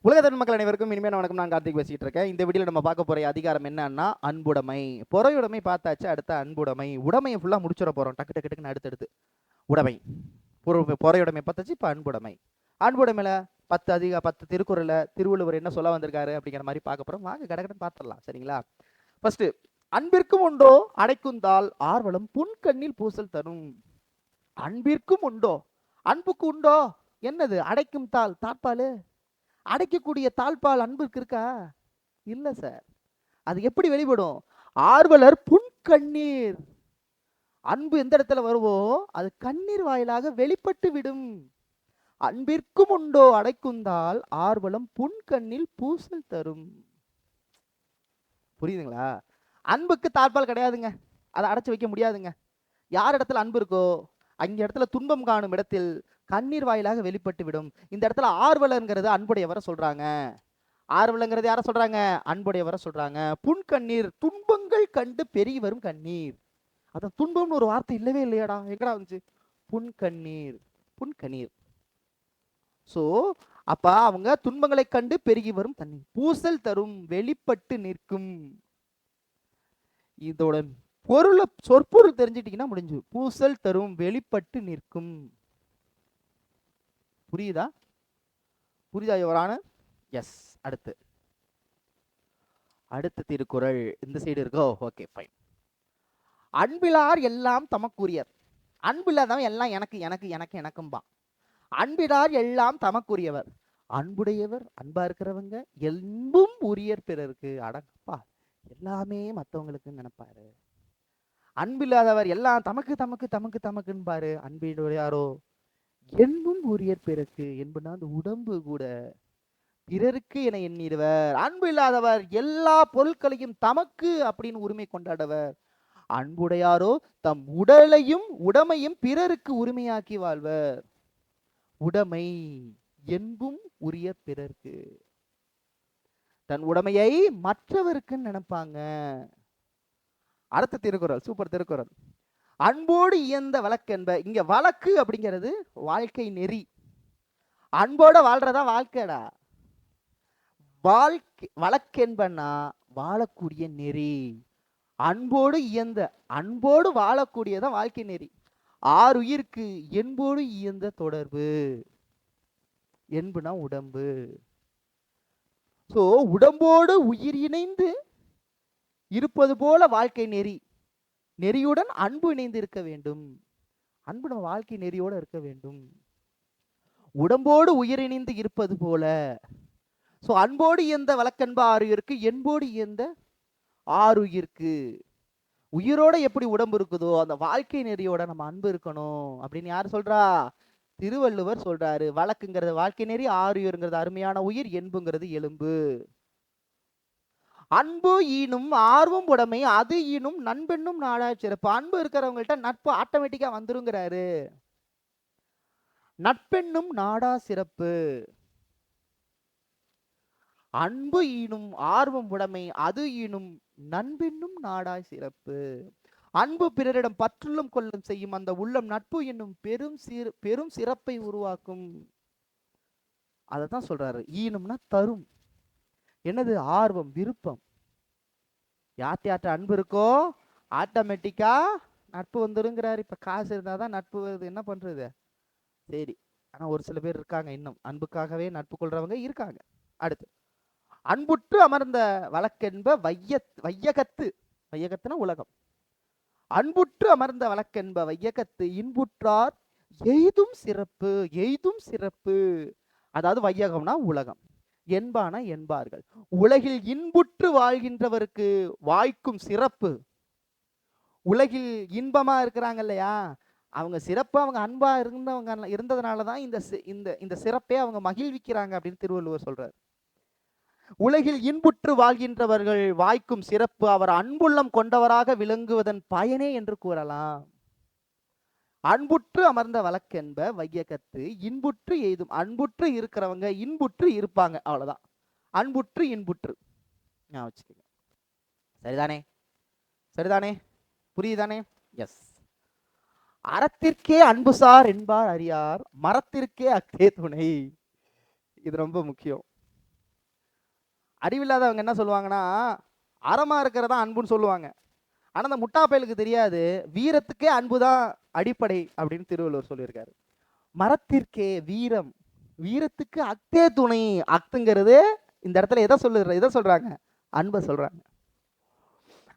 உலக தமிழ் மக்கள் அனைவருக்கும் இனிமையான வணக்கம். நான் கார்த்திக் பேசிட்டு இருக்கேன். இந்த வீடியோவில் நம்ம பார்க்க போகிற அதிகாரம் என்னன்னா அன்புடைமை. பொறையுடைமை பார்த்தாச்சு, அடுத்த அன்புடைமை. உடைமையை ஃபுல்லாக முடிச்சிட போகிறோம் டக்கு டக்கு டக்குன்னு அடுத்தடுத்து. உடைமை பொறையுடைமை பார்த்தாச்சு, இப்போ அன்புடைமை. அன்புடைமையில் 10 திருக்குறளில் திருவள்ளுவர் என்ன சொல்ல வந்திருக்காரு அப்படிங்கிற மாதிரி பார்க்க போகிறோம். வாங்க கடகடன்னு பார்த்துடலாம், சரிங்களா? ஃபர்ஸ்ட், அன்பிற்கும் உண்டோ அடைக்குந்தால் ஆர்வலம் புன்கண்ணில் பூசல் தரும். அன்பிற்கும் உண்டோ, அன்புக்கு உண்டோ என்னது? அடைக்கும் தாள், தாட்பாலு. அடைக்கக்கூடிய தாழ்பால் அன்புக்கு இருக்கா? இல்ல சார். அது எப்படி வெளிப்படும்? ஆர்வலர் புன்கண்ணீர். அன்பு எந்த இடத்துல வருவோ அது கண்ணீர் வாயிலாக வெளிப்பட்டு விடும். அன்பிற்கும் உண்டோ அடைக்குந்தால் ஆர்வலம் புன்கண்ணில் பூசல் தரும். புரியுதுங்களா? அன்புக்கு தாழ்பால் கிடையாதுங்க, அதை அடைச்சு வைக்க முடியாதுங்க. யார் இடத்துல அன்பு இருக்கோ அங்க இடத்துல துன்பம் காணும் இடத்தில் கண்ணீர் வாயிலாக வெளிப்பட்டு விடும். இந்த இடத்துல ஆர்வலங்கிறது அன்புடையவரை சொல்றாங்க. ஆர்வலங்கிறது யாரை சொல்றாங்க? அன்புடையவரை சொல்றாங்க. புன்கண்ணீர், துன்பங்கள் கண்டு பெருகி வரும் கண்ணீர். அதான் துன்பம்னு ஒரு வார்த்தை இல்லவே இல்லையாடா, எங்கடா வந்துச்சு? புன்கண்ணீர், புன்கண்ணீர். சோ அப்ப அவங்க துன்பங்களை கண்டு பெருகி வரும் தண்ணீர். பூசல் தரும், வெளிப்பட்டு நிற்கும். இதோட பொருளை சொற்பொருள் தெரிஞ்சிட்டீங்கன்னா முடிஞ்சு. பூசல் தரும், வெளிப்பட்டு நிற்கும். புரியுதா? புரியுதா யுவரான? எஸ். அடுத்த திருக்குறள் இந்த சைடு இருக்கோ? Okay fine. அன்பிலார் எல்லாம் தமக்குரியர். அன்பில்லாதவன் எல்லாம் எனக்கு எனக்கு எனக்கு எனக்கும்பா. அன்பிலார் எல்லாம் தமக்குரியவர். அன்புடையவர், அன்பா இருக்கிறவங்க என்பும் உரியர் பிறருக்கு. அடப்பா, எல்லாமே மற்றவங்களுக்கு நினைப்பாரு. அன்பில்லாதவர் எல்லாம் தமக்கு தமக்கு தமக்கு தமக்குன்னு பாரு. அன்பினுடையாரோ என்பும் உரியர் பிறருக்கு. என்புனா அந்த உடம்பு கூட பிறருக்கு என எண்ணிடுவர். அன்பு இல்லாதவர் எல்லா பொருட்களையும் தமக்கு அப்படின்னு உரிமை கொண்டாடவர். அன்புடையாரோ தம் உடலையும் உடமையும் பிறருக்கு உரிமையாக்கி வாழ்வர். உடைமை என்பும் உரிய பிறர்க்கு. தன் உடைமையை மற்றவருக்கு நினைப்பாங்க. அடுத்த திருக்குறள், சூப்பர் திருக்குறள். அன்போடு இயந்த வழக்கு என்ப. இங்க வழக்கு அப்படிங்கிறது வாழ்க்கை நெறி. அன்போட வாழ்றதா வாழ்க்கைடா. வாழ்க்கை வழக்கு என்பன்னா வாழக்கூடிய நெறி. அன்போடு இயந்த, அன்போடு வாழக்கூடியதான் வாழ்க்கை நெறி. ஆறுயிருக்கு என்போடு இயந்த தொடர்பு. என்புனா உடம்பு. சோ உடம்போடு உயிர் இணைந்து இருப்பது போல வாழ்க்கை நெறி. நெறியுடன் அன்பு இணைந்து இருக்க வேண்டும். அன்பு நம்ம வாழ்க்கை நெறியோட இருக்க வேண்டும். உடம்போடு உயிர் இணைந்து இருப்பது போல. சோ அன்போடு இயந்த வழக்கன்பு ஆறுயிருக்கு, என்போடு இயந்த ஆறுயிருக்கு. உயிரோட எப்படி உடம்பு இருக்குதோ அந்த வாழ்க்கை நெறியோட நம்ம அன்பு இருக்கணும் அப்படின்னு யார் சொல்றா? திருவள்ளுவர் சொல்றாரு. வழக்குங்கிறது வாழ்க்கை நெறி, ஆறுயிர்ங்கிறது அருமையான உயிர், என்புங்கிறது எலும்பு. அன்பு ஈனும் ஆர்வம் உடைமை, அது ஈனும் நண்பெண்ணும் நாடா சிறப்பு. அன்பு இருக்கிறவங்கள்ட்ட நட்பு ஆட்டோமேட்டிக்கா வந்துருங்கிறாரு. நட்பெண்ணும் நாடா சிறப்பு. அன்பு ஈனும் ஆர்வம் உடைமை, அது ஈனும் நண்பெண்ணும் நாடாய் சிறப்பு. அன்பு பிறரிடம் பற்றுள்ளம் கொள்ளும் செய்யும் அந்த உள்ளம் நட்பு என்னும் பெரும் சிறப்பை உருவாக்கும். அதத்தான் சொல்றாரு. ஈனும்னா தரும். என்னது? ஆர்வம், விருப்பம். யார்ட்ட அன்பு இருக்கோ ஆட்டோமேட்டிக்கா நட்பு வந்துருங்கிறாரு. இப்ப காசு இருந்தாதான் நட்பு வருது, என்ன பண்றது? சரி, ஆனா ஒரு சில பேர் இருக்காங்க இன்னும் அன்புக்காகவே நட்பு கொள்றவங்க இருக்காங்க. அடுத்து, அன்புற்று அமர்ந்த வழக்கென்ப வையகத்து. வையகத்துனா உலகம். அன்புற்று அமர்ந்த வழக்கென்ப வையகத்து இன்புற்றார் எய்தும் சிறப்பு. எய்தும் சிறப்பு அதாவது வையகம்னா உலகம், என்பான என்பார்கள். உலகில் இன்புற்று வாழ்கின்றவருக்கு வாய்க்கும் சிறப்பு. உலகில் இன்பமா இருக்கிறாங்க இல்லையா, அவங்க சிறப்பு, அவங்க அன்பா இருந்ததுனாலதான் இந்த சிறப்பை அவங்க மகிழ்விக்கிறாங்க அப்படின்னு திருவள்ளுவர் சொல்றார். உலகில் இன்புற்று வாழ்கின்றவர்கள் வாய்க்கும் சிறப்பு அவர் அன்புள்ளம் கொண்டவராக விளங்குவதன் பயனே என்று கூறலாம். அன்புற்று அமர்ந்த வழக்கென்ப வையகத்து இன்புற்று எய்தும். அன்புற்று இருக்கிறவங்க இன்புற்று இருப்பாங்க, அவ்வளவுதான். அன்புற்று இன்புற்று வச்சுக்கோங்க. சரிதானே? சரிதானே? புரியுதானே? எஸ். அறத்திற்கே அன்புசார் என்பார் அறியார், மரத்திற்கே அக்தே துணை. இது ரொம்ப முக்கியம். அறிவில்லாதவங்க என்ன சொல்லுவாங்கன்னா, அறமா இருக்கிறதா அன்புன்னு சொல்லுவாங்க. ஆனா அந்த முட்டா பயலுக்கு தெரியாது, வீரத்துக்கே அன்பு தான் அடிப்படை அப்படின்னு திருவள்ளுவர் சொல்லியிருக்காரு. மரத்திற்கே வீரம், வீரத்துக்கு அக்தே துணை. அக்துங்கிறது இந்த இடத்துல எதை சொல்றாங்க? அன்பை சொல்றாங்க.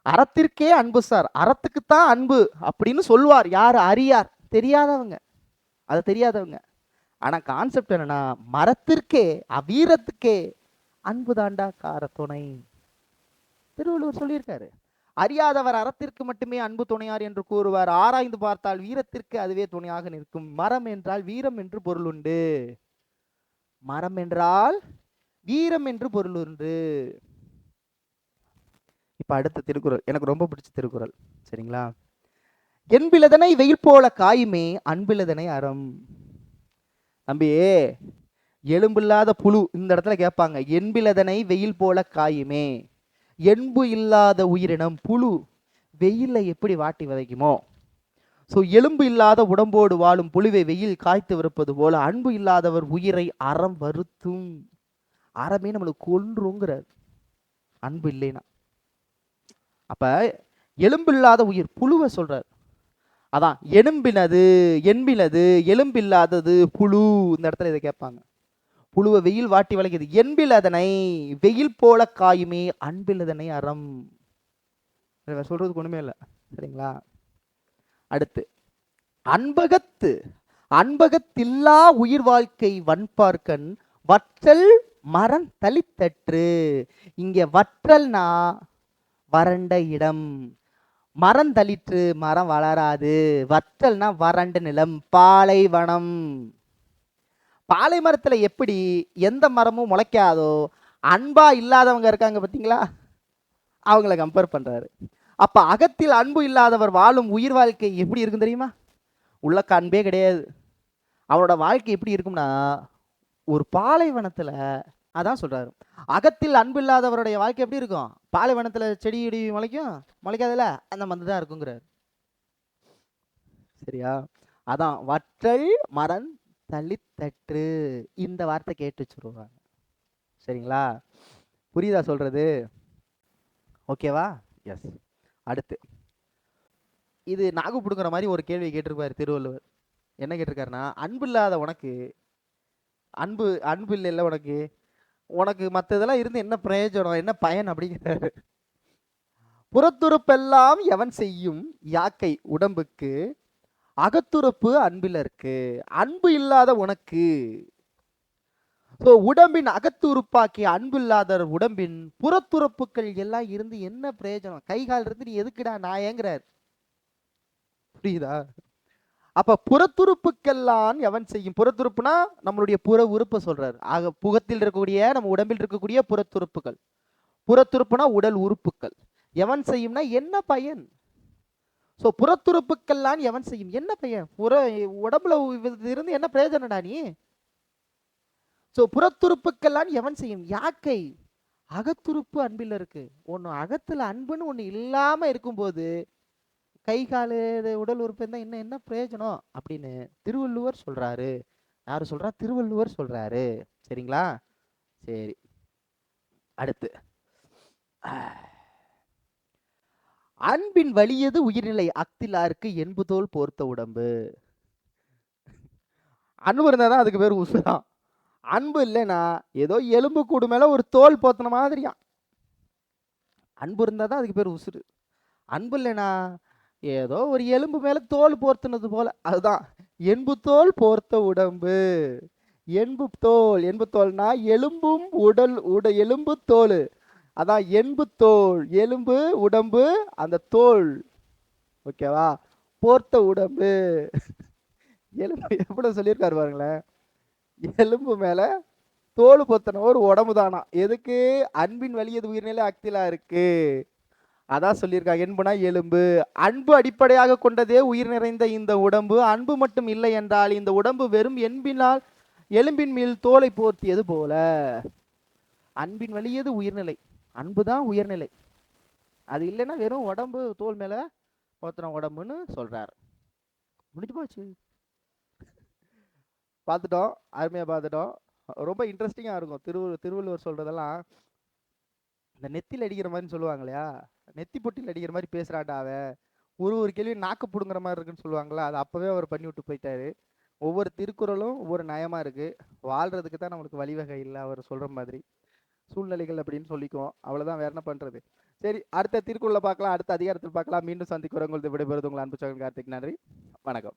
அறத்திற்கே அன்பு சார், அறத்துக்குத்தான் அன்பு அப்படின்னு சொல்லுவார் யாரு? அறியார், தெரியாதவங்க, அது தெரியாதவங்க. ஆனா கான்செப்ட் என்னன்னா, மரத்திற்கே வீரத்துக்கே அன்பு தாண்டா கார துணை. திருவள்ளுவர் சொல்லியிருக்காரு. அறியாதவர் அறத்திற்கு மட்டுமே அன்பு துணையார் என்று கூறுவார். ஆராய்ந்து பார்த்தால் வீரத்திற்கு அதுவே துணையாக நிற்கும். மரம் என்றால் வீரம் என்று பொருள் உண்டு. மரம் என்றால் வீரம் என்று பொருள் உண்டு. இப்ப அடுத்த திருக்குறள் எனக்கு ரொம்ப பிடிச்ச திருக்குறள், சரிங்களா? என்பிலதனை வெயில் போல காயுமே அன்பிலதனை அறம். தம்பி, எலும்பில்லாத புழு இந்த இடத்துல கேட்பாங்க. என்பிலதனை வெயில் போல காயுமே, என்பு இல்லாத உயிரினம் புழு வெயில்ல எப்படி வாட்டி விதைக்குமோ, ஸோ எலும்பு இல்லாத உடம்போடு வாழும் புழுவை வெயில் காய்த்து விருப்பது போல அன்பு இல்லாதவர் உயிரை அறம் வருத்தும். அறமே நம்மளுக்கு கொன்றுங்கிறார் அன்பு இல்லைன்னா. அப்ப எலும்பு இல்லாத உயிர் புழுவை சொல்றார். அதான் என்பினது எலும்பில்லாதது புழு. இந்த இடத்துல இதை கேட்பாங்க. புழுவை வெயில் வாட்டி வளைக்குது. என்பில் அதனை வெயில் போல காயுமே அன்பில் அதனை அறம். சொல்றதுக்கு ஒண்ணுமே இல்லை, சரிங்களா? அடுத்து, அன்பகத்தில்லா உயிர் வாழ்க்கை வன்பார்க்கன் வற்றல் மரம் தளித்தற்று. இங்க வற்றல்னா வறண்ட இடம், மரம் தளிற்று மரம் வளராது, வற்றல்னா வறண்ட நிலம், பாலைவனம். பாலை மரத்துல எப்படி எந்த மரமும் முளைக்காதோ, அன்பா இல்லாதவங்க இருக்காங்க பார்த்தீங்களா, அவங்கள கம்பேர் பண்றாரு. அப்ப அகத்தில் அன்பு இல்லாதவர் வாழும் உயிர் வாழ்க்கை எப்படி இருக்கும் தெரியுமா? உள்ளக்க அன்பே கிடையாது. அவரோட வாழ்க்கை எப்படி இருக்கும்னா ஒரு பாலைவனத்துல. அதான் சொல்றாரு, அகத்தில் அன்பு இல்லாதவருடைய வாழ்க்கை எப்படி இருக்கும்? பாலைவனத்துல செடி இடி முளைக்கும், முளைக்காதுல, அந்த மாதிரி தான் இருக்குங்கிறார். சரியா? அதான் வற்றல் மரம் தளித்தற்று. இந்த வார்த்தை கேட்டு வச்சுருவாங்க, சரிங்களா? புரியுதா சொல்றது? ஓகேவா? எஸ். அடுத்து, இது நாகு புடுங்குற மாதிரி ஒரு கேள்வி கேட்டிருப்பாரு திருவள்ளுவர். என்ன கேட்டிருக்காருன்னா, அன்பு இல்லாத உனக்கு அன்பு இல்லைல்ல உனக்கு, உனக்கு மற்ற இதெல்லாம் இருந்து என்ன பிரயோஜனம், என்ன பயன் அப்படிங்கிறாரு. புறத்துறுப்பெல்லாம் எவன் செய்யும் யாக்கை உடம்புக்கு, அகத்துறுப்பு அன்பில் இருக்கு. அன்பு இல்லாத உனக்கு, உடம்பின் அகத்துறுப்பாக்கி அன்பு இல்லாத உடம்பின் புறத்துறுப்புகள் எல்லாம் இருந்து என்ன பிரயோஜனம்? கை கால் இருந்து நீ எதுக்குடா நான் ஏங்குறார். புரியுதா? அப்ப புறத்துறுப்புக்கெல்லாம் எவன் செய்யும், புறத்துறுப்புனா நம்மளுடைய புற உறுப்பை சொல்றாரு. ஆக புகத்தில் இருக்கக்கூடிய நம்ம உடம்பில் இருக்கக்கூடிய புறத்துறுப்புகள், புறத்துறுப்புனா உடல் உறுப்புகள். எவன் செய்யும்னா என்ன பயன்? ஸோ புறத்துறுப்புக்கெல்லாம் எவன் செய்யும் என்ன பயன்? உடம்புல இருந்து என்ன பிரயோஜனடா நீ? ஸோ புறத்துறுப்புக்கெல்லாம் எவன் செய்யும் யாக்கை, அகத்துறுப்பு அன்பில் இருக்கு. ஒன்று அகத்தில் அன்புன்னு ஒன்று இல்லாம இருக்கும்போது கை காலு உடல் உறுப்பு இருந்தால் என்ன என்ன பிரயோஜனம் அப்படின்னு திருவள்ளுவர் சொல்றாரு. யாரு சொல்றா? திருவள்ளுவர் சொல்றாரு. சரிங்களா? சரி, அடுத்து, அன்பின் வலியது உயிர்நிலை அக்திலாருக்கு என்புதோல் போர்த்த உடம்பு. அன்பு இருந்தாதான் அதுக்கு பேர் உசுதான். அன்பு இல்லைன்னா ஏதோ எலும்பு கூடு மேல ஒரு தோல் போத்தன மாதிரியா. அன்பு இருந்தாதான் அதுக்கு பேர் உசுறு. அன்பு இல்லைனா ஏதோ ஒரு எலும்பு மேல தோல் போர்த்துனது போல. அதுதான் என்பு தோல் போர்த்த உடம்பு. என்பு தோல்னா எலும்பும் எலும்பு தோல். அதான் என்பு தோல், எலும்பு உடம்பு அந்த தோல். ஓகேவா? போர்த்த உடம்பு. எலும்பு எப்படி சொல்லியிருக்காரு பாருங்களேன், எலும்பு மேல தோல் பொத்தன ஒரு உடம்பு தானா. எதுக்கு? அன்பின் வலியது உயிர்நிலை அக்திலா இருக்கு. அதான் சொல்லியிருக்காங்க, என்புனா எலும்பு. அன்பு அடிப்படையாக கொண்டதே உயிர் நிறைந்த இந்த உடம்பு. அன்பு மட்டும் இல்லை என்றால் இந்த உடம்பு வெறும் எலும்பின் மேல் தோலை போர்த்தியது போல. அன்பின் வலியது உயிர்நிலை, அன்புதான் உயர்நிலை. அது இல்லைன்னா வெறும் உடம்பு தோல் மேல போத்தின உடம்புன்னு சொல்றாரு. முடிஞ்சு போச்சு. பார்த்துட்டோம், அருமையா பார்த்துட்டோம். ரொம்ப இன்ட்ரெஸ்டிங்கா இருக்கும் திருவள்ளுவர் சொல்றதெல்லாம். இந்த நெத்தியில் அடிக்கிற மாதிரின்னு சொல்லுவாங்க இல்லையா, நெத்தி பொட்டியில் அடிக்கிற மாதிரி பேசுறான்டா அவன், ஒரு கேள்வி நாக்கு புடுங்குற மாதிரி இருக்குன்னு சொல்லுவாங்களா, அது அப்பவே அவர் பண்ணி விட்டு போயிட்டாரு. ஒவ்வொரு திருக்குறளும் ஒவ்வொரு நயமா இருக்கு. வாழ்றதுக்கு தான் நம்மளுக்கு வழிவகை இல்லை, அவர் சொல்ற மாதிரி. சூழ்நிலைகள் அப்படின்னு சொல்லிக்குவோம், அவ்வளவுதான், வேற என்ன பண்றது. சரி, அடுத்த திருக்குறளை பார்க்கலாம், அடுத்த அதிகாரத்தில் பார்க்கலாம். மீண்டும் சந்திக்கிறோம். உங்களது விடைபெறுவது உங்கள் அன்பு சகன் கார்த்திக். நன்றி, வணக்கம்.